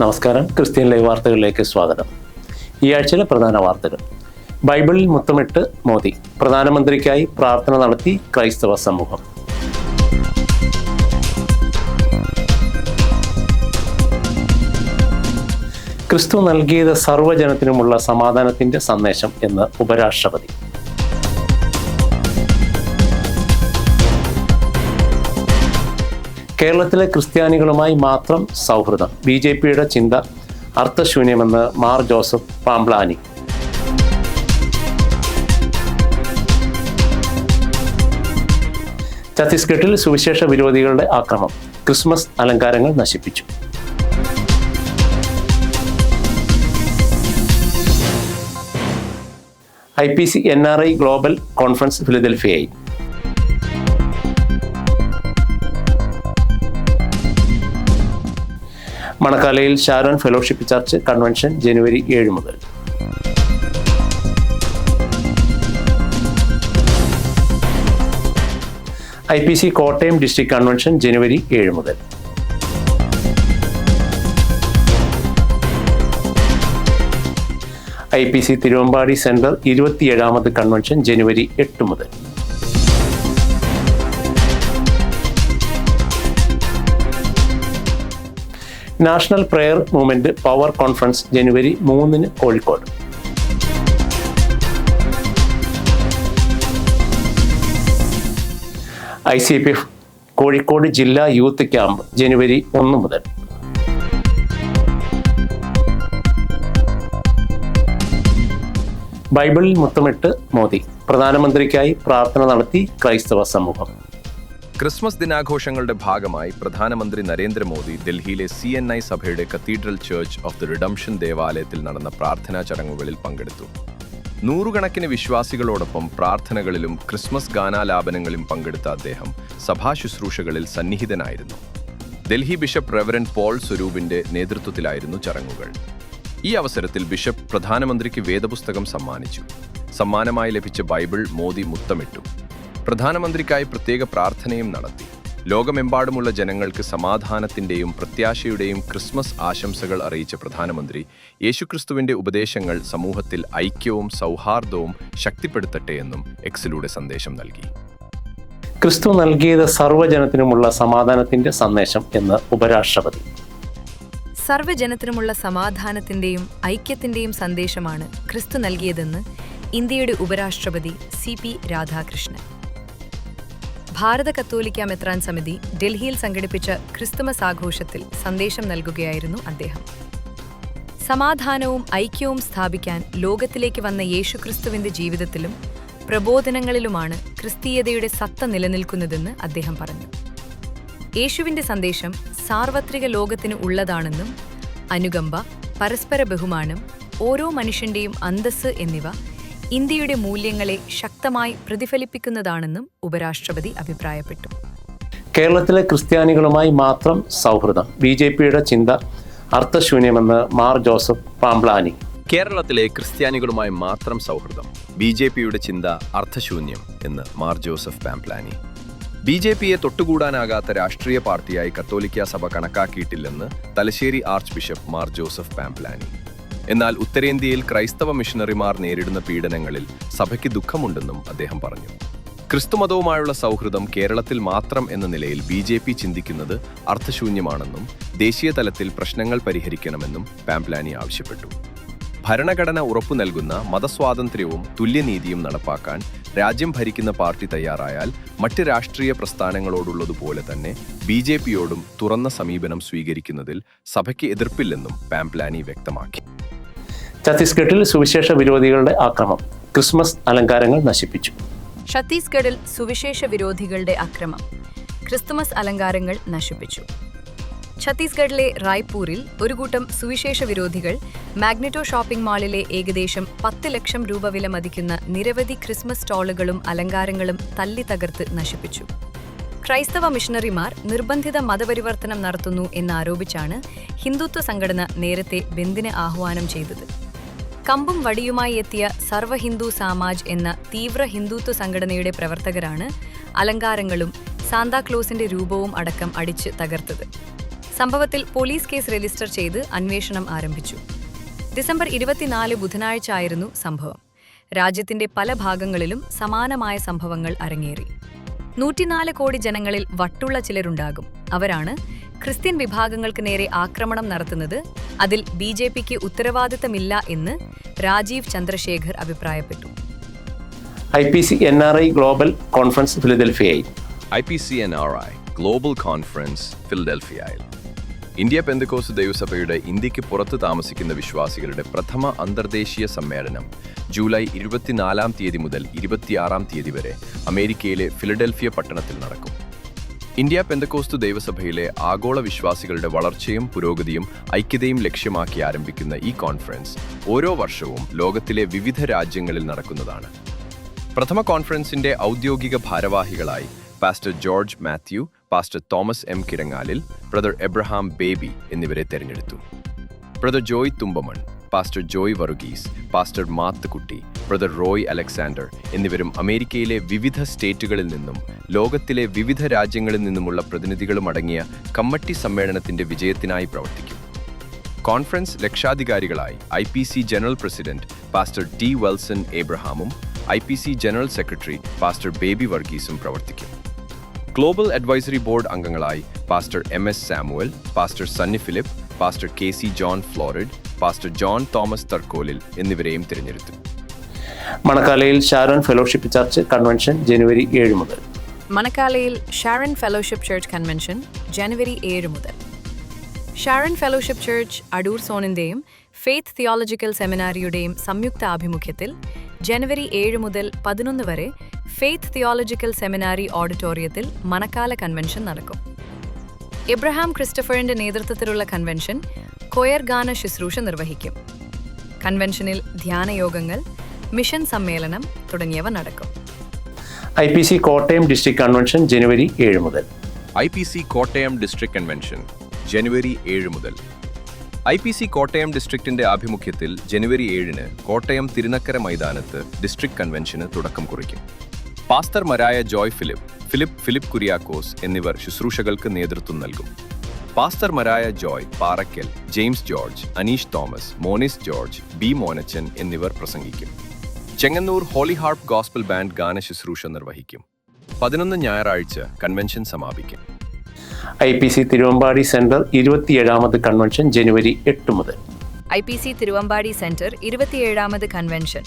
നമസ്കാരം. Christian live വാർത്തകളിലേക്ക് സ്വാഗതം. ഈ ആഴ്ചയിലെ പ്രധാന വാർത്തകൾ. ബൈബിളിൽ മുത്തമിട്ട് മോദി, പ്രധാനമന്ത്രിക്കായി പ്രാർത്ഥന നടത്തി ക്രൈസ്തവ സമൂഹം. ക്രിസ്തു നൽകിയത് സർവ്വജനത്തിനുമുള്ള സമാധാനത്തിന്റെ സന്ദേശം എന്ന് ഉപരാഷ്ട്രപതി. കേരളത്തിലെ ക്രിസ്ത്യാനികളുമായി മാത്രം സൗഹൃദം, BJPയുടെ ചിന്ത അർത്ഥശൂന്യമെന്ന് മാർ ജോസഫ് പാംപ്ലാനി. ഛത്തീസ്ഗഡിൽ സുവിശേഷ വിരോധികളുടെ ആക്രമണം, ക്രിസ്മസ് അലങ്കാരങ്ങൾ നശിപ്പിച്ചു. IPC NRI ഗ്ലോബൽ കോൺഫറൻസ് ഫിലദൽഫിയയിൽ. മണക്കാലയിൽ ഷാരോൺ ഫെലോഷിപ്പ് ചർച്ച് കൺവെൻഷൻ ജനുവരി 7 മുതൽ. IPC കോട്ടയം ഡിസ്ട്രിക്ട് കൺവെൻഷൻ ജനുവരി 7 മുതൽ. IPC തിരുവമ്പാടി സെന്റർ 27ാമത് കൺവെൻഷൻ ജനുവരി 8 മുതൽ. National prayer movement power conference ജനുവരി 3 കോഴിക്കോട്. ICPF കോഴിക്കോട് ജില്ലാ യൂത്ത് ക്യാമ്പ് ജനുവരി 1 മുതൽ. ബൈബിളിൽ മുത്തമിട്ട് മോദി, പ്രധാനമന്ത്രിക്കായി പ്രാർത്ഥന നടത്തി ക്രൈസ്തവ സമൂഹം. ക്രിസ്മസ് ദിനാഘോഷങ്ങളുടെ ഭാഗമായി പ്രധാനമന്ത്രി നരേന്ദ്രമോദി ഡൽഹിയിലെ CNI സഭയുടെ cathedral church of the redemption ദേവാലയത്തിൽ നടന്ന പ്രാർത്ഥനാ ചടങ്ങുകളിൽ പങ്കെടുത്തു. നൂറുകണക്കിന് വിശ്വാസികളോടൊപ്പം പ്രാർത്ഥനകളിലും ക്രിസ്മസ് ഗാനാലാപനങ്ങളിലും പങ്കെടുത്ത അദ്ദേഹം സഭാ ശുശ്രൂഷകളിൽ സന്നിഹിതനായിരുന്നു. ഡൽഹി ബിഷപ്പ് റെവറൻഡ് പോൾ സ്വരൂപിന്റെ നേതൃത്വത്തിലായിരുന്നു ചടങ്ങുകൾ. ഈ അവസരത്തിൽ ബിഷപ്പ് പ്രധാനമന്ത്രിക്ക് വേദപുസ്തകം സമ്മാനിച്ചു. സമ്മാനമായി ലഭിച്ച ബൈബിൾ മോദി മുത്തമിട്ടു. പ്രധാനമന്ത്രിക്കായി പ്രത്യേക പ്രാർത്ഥനയും നടത്തി. ലോകമെമ്പാടുമുള്ള ജനങ്ങൾക്ക് സമാധാനത്തിന്റെയും പ്രത്യാശയുടെയും ക്രിസ്മസ് ആശംസകൾ അറിയിച്ച പ്രധാനമന്ത്രി യേശുക്രിസ്തുവിന്റെ ഉപദേശങ്ങൾ സമൂഹത്തിൽ ഐക്യവും സൗഹാർദ്ദവും ശക്തിപ്പെടുത്തട്ടെ എന്നും എക്സിലൂടെ സന്ദേശം നൽകി. ക്രിസ്തു നൽകിയത് സർവ്വജനത്തിനുമുള്ള സമാധാനത്തിന്റെ സന്ദേശം എന്ന് ഉപരാഷ്ട്രപതി. സർവ്വജനത്തിനുമുള്ള സമാധാനത്തിന്റെയും ഐക്യത്തിന്റെയും സന്ദേശമാണ് ക്രിസ്തു നൽകിയതെന്ന് ഇന്ത്യയുടെ ഉപരാഷ്ട്രപതി CP രാധാകൃഷ്ണൻ. ഭാരത കത്തോലിക്ക മെത്രാൻ സമിതി ഡൽഹിയിൽ സംഘടിപ്പിച്ച ക്രിസ്തുമസ് ആഘോഷത്തിൽ സന്ദേശം നൽകുകയായിരുന്നു അദ്ദേഹം. സമാധാനവും ഐക്യവും സ്ഥാപിക്കാൻ ലോകത്തിലേക്ക് വന്ന യേശുക്രിസ്തുവിന്റെ ജീവിതത്തിലും പ്രബോധനങ്ങളിലുമാണ് ക്രിസ്തീയതയുടെ സത്ത നിലനിൽക്കുന്നതെന്ന് അദ്ദേഹം പറഞ്ഞു. യേശുവിന്റെ സന്ദേശം സാർവത്രിക ലോകത്തിന് ഉള്ളതാണെന്നും അനുകമ്പ, പരസ്പര ബഹുമാനം, ഓരോ മനുഷ്യന്റെയും അന്തസ്സ് എന്നിവ ഇന്ത്യയുടെ മൂല്യങ്ങളെ ശക്തമായി പ്രതിഫലിപ്പിക്കുന്നതാണെന്നും ഉപരാഷ്ട്രപതി അഭിപ്രായപ്പെട്ടു. കേരളത്തിലെ ക്രിസ്ത്യാനികളുമായി മാത്രം സൗഹൃദം, BJPയുടെ ചിന്ത അർത്ഥശൂന്യമെന്ന് മാർ ജോസഫ് പാംപ്ലാനി. കേരളത്തിലെ ക്രിസ്ത്യാനികളുമായി മാത്രം സൗഹൃദം, BJPയുടെ ചിന്ത അർത്ഥശൂന്യം എന്ന് മാർ ജോസഫ് പാംപ്ലാനി. BJPയെ തൊട്ടുകൂടാനാകാത്ത രാഷ്ട്രീയ പാർട്ടിയായി കത്തോലിക്ക സഭ കണക്കാക്കിയിട്ടില്ലെന്ന് തലശ്ശേരി ആർച്ച് ബിഷപ്പ് മാർ ജോസഫ് പാംപ്ലാനി. എന്നാൽ ഉത്തരേന്ത്യയിൽ ക്രൈസ്തവ മിഷണറിമാർ നേരിടുന്ന പീഡനങ്ങളിൽ സഭയ്ക്ക് ദുഃഖമുണ്ടെന്നും അദ്ദേഹം പറഞ്ഞു. ക്രിസ്തുമതവുമായുള്ള സൗഹൃദം കേരളത്തിൽ മാത്രം എന്ന നിലയിൽ BJP ചിന്തിക്കുന്നത് അർത്ഥശൂന്യമാണെന്നും ദേശീയ തലത്തിൽ പ്രശ്നങ്ങൾ പരിഹരിക്കണമെന്നും പാംപ്ലാനി ആവശ്യപ്പെട്ടു. ഭരണഘടന ഉറപ്പു നൽകുന്ന മതസ്വാതന്ത്ര്യവും തുല്യനീതിയും നടപ്പാക്കാൻ രാജ്യം ഭരിക്കുന്ന പാർട്ടി തയ്യാറായാൽ മറ്റ് രാഷ്ട്രീയ പ്രസ്ഥാനങ്ങളോടുള്ളതുപോലെ തന്നെ BJPയോടും തുറന്ന സമീപനം സ്വീകരിക്കുന്നതിൽ സഭയ്ക്ക് എതിർപ്പില്ലെന്നും പാംപ്ലാനി വ്യക്തമാക്കി. ഛത്തീസ്ഗഡിൽ സുവിശേഷ വിരോധികളുടെ ആക്രമണം, ക്രിസ്മസ് അലങ്കാരങ്ങൾ നശിപ്പിച്ചു. ഛത്തീസ്ഗഡിൽ സുവിശേഷ വിരോധികളുടെ ആക്രമണം, ക്രിസ്തുമസ് അലങ്കാരങ്ങൾ നശിപ്പിച്ചു. ഛത്തീസ്ഗഡിലെ റായ്പൂരിൽ ഒരു കൂട്ടം സുവിശേഷ വിരോധികൾ മാഗ്നറ്റോ ഷോപ്പിംഗ് മാളിലെ ഏകദേശം 10 ലക്ഷം രൂപ വില മതിക്കുന്ന നിരവധി ക്രിസ്മസ് സ്റ്റാളുകളും അലങ്കാരങ്ങളും തല്ലി തകർത്ത് നശിപ്പിച്ചു. ക്രൈസ്തവ മിഷണറിമാർ നിർബന്ധിത മതപരിവർത്തനം നടത്തുന്നു എന്നാരോപിച്ചാണ് ഹിന്ദുത്വ സംഘടന നേരത്തെ ബന്ദിന് ആഹ്വാനം ചെയ്തത്. കമ്പും വടിയുമായി എത്തിയ സർവ ഹിന്ദു സാമാജ് എന്ന തീവ്ര ഹിന്ദുത്വ സംഘടനയുടെ പ്രവർത്തകരാണ് അലങ്കാരങ്ങളും സാന്താക്ലോസിന്റെ രൂപവും അടക്കം അടിച്ച് തകർത്തത്. സംഭവത്തിൽ പോലീസ് കേസ് രജിസ്റ്റർ ചെയ്ത് അന്വേഷണം ആരംഭിച്ചു. ഡിസംബർ 24 ബുധനാഴ്ച ആയിരുന്നു സംഭവം. രാജ്യത്തിന്റെ പല ഭാഗങ്ങളിലും സമാനമായ സംഭവങ്ങൾ അരങ്ങേറി. 104 കോടി ജനങ്ങളിൽ വട്ടുള്ള ചിലരുണ്ടാകും. അവരാണ് ക്രിസ്ത്യൻ വിഭാഗങ്ങൾക്ക് നേരെ ആക്രമണം നടത്തുന്നത്. അതിൽ BJPക്ക് ഉത്തരവാദിത്തമില്ല എന്ന് രാജീവ് ചന്ദ്രശേഖർ അഭിപ്രായപ്പെട്ടു. IPC NRI ഗ്ലോബൽ കോൺഫറൻസ് ഫിലദൽഫിയയിൽ. IPC NRI ഗ്ലോബൽ കോൺഫറൻസ് ഫിലദൽഫിയയിൽ. ഇന്ത്യ പെന്തക്കോസ്ത് ദൈവസഭയുടെ ഇന്ത്യക്ക് പുറത്ത് താമസിക്കുന്ന വിശ്വാസികളുടെ പ്രഥമ അന്തർദേശീയ സമ്മേളനം ജൂലൈ 24 മുതൽ 26 വരെ അമേരിക്കയിലെ ഫിലഡൽഫിയ പട്ടണത്തിൽ നടക്കും. ഇന്ത്യ പെന്തക്കോസ്ത് ദൈവസഭയിലെ ആഗോള വിശ്വാസികളുടെ വളർച്ചയും പുരോഗതിയും ഐക്യതയും ലക്ഷ്യമാക്കി ആരംഭിക്കുന്ന ഈ കോൺഫറൻസ് ഓരോ വർഷവും ലോകത്തിലെ വിവിധ രാജ്യങ്ങളിൽ നടക്കുന്നതാണ്. പ്രഥമ കോൺഫറൻസിന്റെ ഔദ്യോഗിക ഭാരവാഹികളായി pastor George Mathew, pastor Thomas M. Kirangalil, brother Abraham Baby എന്നിവരെ തെരഞ്ഞെടുത്തു. Brother Joy Thumpamon, pastor Joy Varughese, pastor Mathu Kutty, brother Roy Alexander എന്നിവരും അമേരിക്കയിലെ വിവിധ സ്റ്റേറ്റുകളിൽ നിന്നും ലോകത്തിലെ വിവിധ രാജ്യങ്ങളിൽ നിന്നുമുള്ള പ്രതിനിധികളും അടങ്ങിയ കമ്മിറ്റി സമ്മേളനത്തിന്റെ വിജയത്തിനായി പ്രവർത്തിക്കും. കോൺഫറൻസ് രക്ഷാധികാരികളായി IPC general president pastor T. Welson എബ്രഹാമും IPC general secretary pastor Baby വർഗീസും പ്രവർത്തിക്കും. ഗ്ലോബൽ അഡ്വൈസറി ബോർഡ് അംഗങ്ങളായി pastor MS Samuel, pastor Sunny Philip, pastor KC John Florida, pastor John Thomas Tharkolil എന്നിവരെയും തിരഞ്ഞെടുത്തു. മണക്കാലയിൽ ഷാരോൺ ഫെലോഷിപ്പ് ചർച്ച് കൺവെൻഷൻ ജനുവരി 7 മുതൽ. മണക്കാലയിൽ ഷാരൺ ഫെലോഷിപ്പ് ചർച്ച് കൺവെൻഷൻ ജനുവരി 7 മുതൽ. ഷാരൺ ഫെലോഷിപ്പ് ചർച്ച് അടൂർ സോണിന്റെയും ഫെയ്ത്ത് തിയോളജിക്കൽ സെമിനാരിയുടെയും സംയുക്ത ആഭിമുഖ്യത്തിൽ ജനുവരി 7 മുതൽ 11 വരെ ഫെയ്ത്ത് തിയോളജിക്കൽ സെമിനാരി ഓഡിറ്റോറിയത്തിൽ മണക്കാല കൺവെൻഷൻ നടക്കും. എബ്രഹാം ക്രിസ്റ്റഫറിന്റെ നേതൃത്വത്തിലുള്ള കൺവെൻഷൻ കൊയർ ഗാന ശുശ്രൂഷ നിർവഹിക്കും. കൺവെൻഷനിൽ ധ്യാനയോഗങ്ങൾ, മിഷൻ സമ്മേളനം തുടങ്ങിയവ നടക്കും. IPC കോട്ടയം ഡിസ്ട്രിക്ട് കൺവെൻഷൻ ജനുവരി 7 മുതൽ. IPC കോട്ടയം ഡിസ്ട്രിക്ട് കൺവെൻഷൻ ജനുവരി 7 മുതൽ. IPC കോട്ടയം ഡിസ്ട്രിക്റ്റിന്റെ ആഭിമുഖ്യത്തിൽ ജനുവരി 7 കോട്ടയം തിരുനക്കര മൈതാനത്ത് ഡിസ്ട്രിക്ട് കൺവെൻഷന് തുടക്കം കുറിക്കും. പാസ്റ്റർ മരായ ജോയ് ഫിലിപ്പ് കുര്യാക്കോസ് എന്നിവർ ശുശ്രൂഷകൾക്ക് നേതൃത്വം നൽകും. പാസ്റ്റർ മരായ ജോയ് പാറയ്ക്കൽ, ജെയിംസ് ജോർജ്, അനീഷ് തോമസ്, മോനിസ് ജോർജ്, B. മോനച്ചൻ എന്നിവർ പ്രസംഗിക്കും. Chengannur holy harp gospel band ഗാന ശുശ്രൂഷ നിർവഹിക്കും. 11 ഞായറാഴ്ച കൺവെൻഷൻ സമാപിക്കും. IPC തിരുവമ്പാടി സെന്റർ 27ാമത് കൺവെൻഷൻ ജനുവരി 8 മുതൽ. IPC തിരുവമ്പാടി സെന്റർ 27ാമത് കൺവെൻഷൻ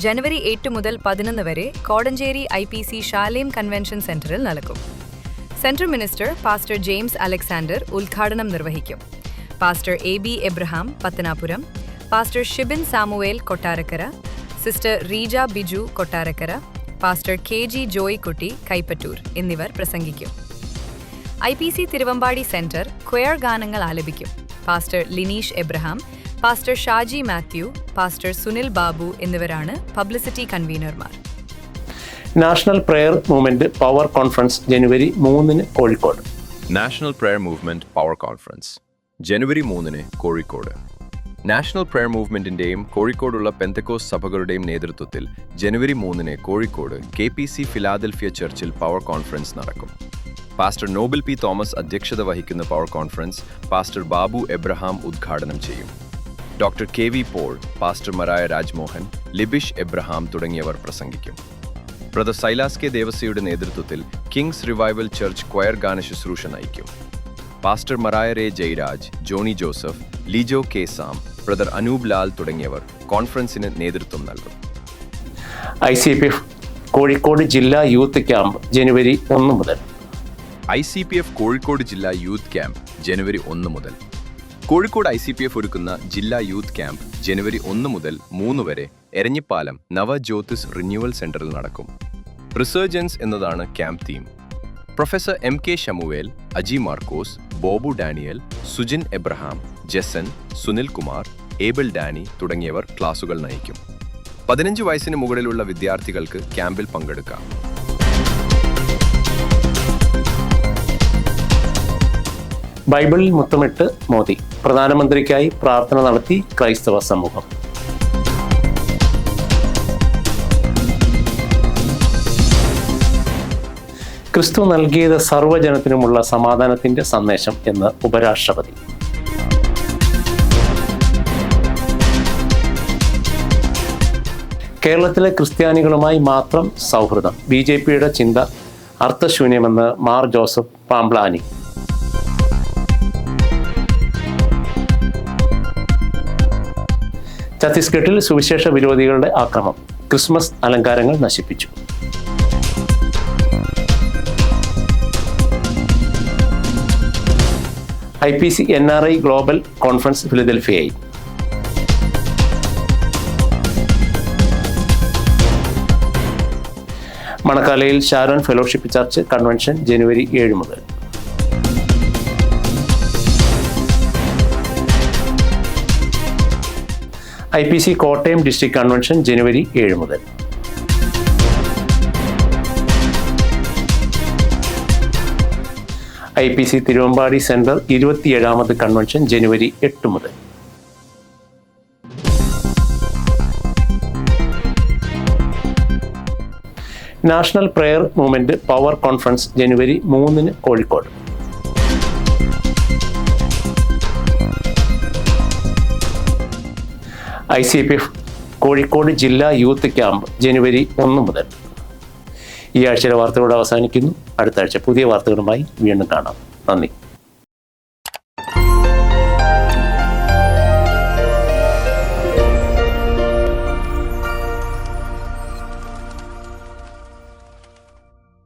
ജനുവരി 8 മുതൽ 11 വരെ കോടഞ്ചേരി IPC ഷാലേം കൺവെൻഷൻ സെന്ററിൽ നടക്കും. Central minister pastor James Alexander ഉദ്ഘാടനം നിർവഹിക്കും. Pastor AB Abraham Pathanapuram, pastor Shibin Samuel Kottarakkara, sister Reeja Biju Kottarakkara, pastor KG Joy Kutty Kaipattoor എന്നിവർ പ്രസംഗിക്കും. IPC തിരുവമ്പാടി സെന്റർ ക്വയർ ഗാനങ്ങൾ ആലപിക്കും. Pastor Lineesh Abraham, pastor Shaji Mathew, pastor Sunil Babu എന്നിവരാണ് പബ്ലിസിറ്റി കൺവീനർമാർ. National prayer movement power conference ജനുവരി 3 Kozhikode. National prayer movement power conference ജനുവരി 3 കോഴിക്കോട്. നാഷണൽ പ്രയർ മൂവ്മെന്റിന്റെയും കോഴിക്കോടുള്ള പെന്തക്കോസ് സഭകളുടെയും നേതൃത്വത്തിൽ ജനുവരി 3 കോഴിക്കോട് KPC ഫിലാദൽഫിയ ചർച്ചിൽ പവർ കോൺഫറൻസ് നടക്കും. Pastor Noble P. തോമസ് അധ്യക്ഷത വഹിക്കുന്ന power conference pastor Babu Abraham ഉദ്ഘാടനം ചെയ്യും. ഡോക്ടർ KV പോൾ, പാസ്റ്റർ മരായ രാജ്മോഹൻ, ലിബിഷ് എബ്രഹാം തുടങ്ങിയവർ പ്രസംഗിക്കും. Brother Silas K. ദേവസ്യയുടെ നേതൃത്വത്തിൽ കിങ്സ് റിവൈവൽ ചർച്ച് ക്വയർ ഗാന ശുശ്രൂഷ നയിക്കും. പാസ്റ്റർ മരായ Ray Jayaraj, Johnny Joseph, Lijo K. Sam, brother Anoop Lal തുടങ്ങിയവർ കോൺഫറൻസിന് നേതൃത്വം നൽകും. ICPF കോഴിക്കോട് ജില്ലാ യൂത്ത് ക്യാമ്പ് ജനുവരി 1 മുതൽ. ICPF കോഴിക്കോട് ജില്ലാ യൂത്ത് ക്യാമ്പ് ജനുവരി 1 മുതൽ. കോഴിക്കോട് ICPF ഒരുക്കുന്ന ജില്ലാ യൂത്ത് ക്യാമ്പ് ജനുവരി 1 മുതൽ 3 വരെ എരഞ്ഞിപ്പാലം നവജ്യോതിസ് റിന്യൂവൽ സെന്ററിൽ നടക്കും. റിസർജൻസ് എന്നതാണ് camp theme. Professor MK Shamuel, Aji Markose, Bobu Daniel, Sujin Abraham, Jason, Sunil Kumar, Abel Danny തുടങ്ങിയവർ ക്ലാസുകൾ നയിക്കും. 15 വയസ്സിന് മുകളിലുള്ള വിദ്യാർത്ഥികൾക്ക് ക്യാമ്പിൽ പങ്കെടുക്കാം. ബൈബിളിൽ മുത്തമിട്ട് മോദി, പ്രധാനമന്ത്രിക്കായി പ്രാർത്ഥന നടത്തി ക്രൈസ്തവ സമൂഹം. ക്രിസ്തു നൽകിയത് സർവ്വജനത്തിനുമുള്ള സമാധാനത്തിൻ്റെ സന്ദേശം എന്ന് ഉപരാഷ്ട്രപതി. കേരളത്തിലെ ക്രിസ്ത്യാനികളുമായി മാത്രം സൗഹൃദം. BJPയുടെ ചിന്ത അർത്ഥശൂന്യമെന്ന് മാർ ജോസഫ് പാംപ്ലാനി. ഛത്തീസ്ഗഡിൽ സുവിശേഷ വിരോധികളുടെ ആക്രമണം. ക്രിസ്മസ് അലങ്കാരങ്ങൾ നശിപ്പിച്ചു. IPC NRI ഗ്ലോബൽ കോൺഫറൻസ് ഫിലദൽഫിയയിൽ. മണക്കാലയിൽ ഷാരോൺ ഫെലോഷിപ്പ് ചർച്ച് കൺവെൻഷൻ ജനുവരി 7 മുതൽ. IPC കോട്ടയം ഡിസ്ട്രിക്ട് കൺവെൻഷൻ ജനുവരി 7 മുതൽ. IPC തിരുവമ്പാടി സെൻട്രൽ 27ാമത് കൺവെൻഷൻ ജനുവരി 8 മുതൽ. National prayer movement power conference ജനുവരി 3 കോഴിക്കോട്. ICPF കോഴിക്കോട് ജില്ലാ യൂത്ത് ക്യാമ്പ് ജനുവരി 1 മുതൽ. ഈ ആഴ്ചയിലെ വാർത്തകളോട് അവസാനിക്കുന്നു. അടുത്ത ആഴ്ച പുതിയ വാർത്തകളുമായി വീണ്ടും കാണാം. നന്ദി.